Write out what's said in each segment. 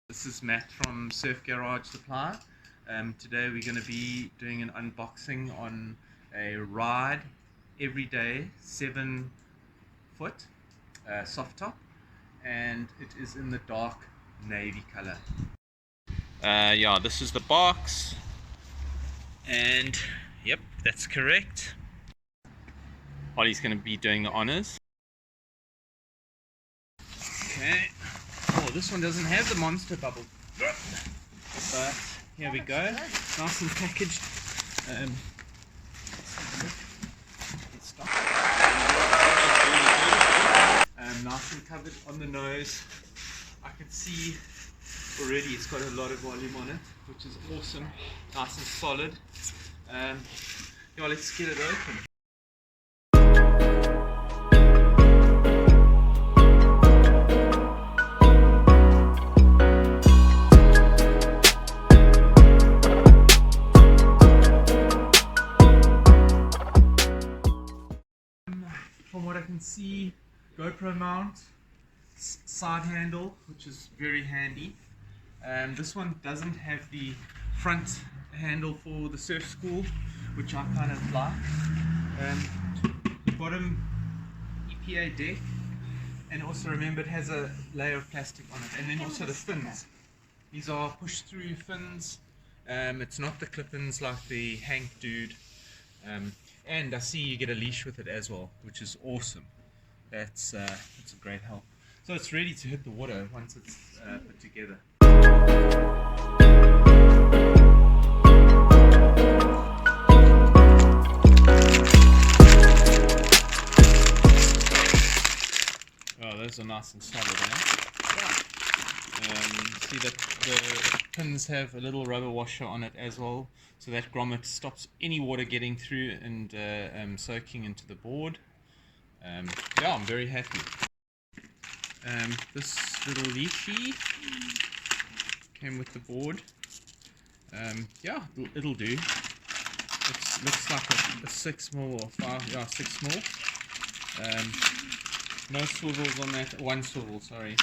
This is Matt from Surf Garage Supply. Today we're going to be doing an unboxing on a RYD Everyday 7-foot soft top, and it is in the dark navy color. Yeah, this is the box, and yep, that's correct. Holly's going to be doing the honors. Okay. Oh, this one doesn't have the monster bubble, but here we go. Nice and packaged. Nice and covered on the nose. I can see already it's got a lot of volume on it, which is awesome. Nice and solid. Yeah, let's get it open. From what I can see, GoPro mount, side handle, which is very handy. This one doesn't have the front handle for the surf school, which I kind of like. The bottom EPA deck, and also remember it has a layer of plastic on it, and then also the fins. These are push-through fins. It's not the clip-ins like the Hank dude. And I see you get a leash with it as well, which is awesome. That's a great help. So it's ready to hit the water once it's put together. Oh, those are nice and solid, eh? See that the pins have a little rubber washer on it as well, so that grommet stops any water getting through and soaking into the board. Yeah, I'm very happy. This little leashy came with the board. Yeah, it'll do. It looks like a 6mm or 5, yeah, 6mm. No swivels on that, one swivel, sorry.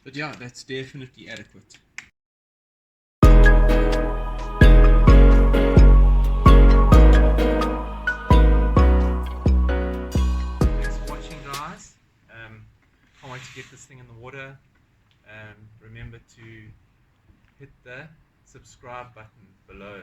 But yeah, that's definitely adequate. Thanks for watching, guys. Can't wait to get this thing in the water. Remember to hit the subscribe button below.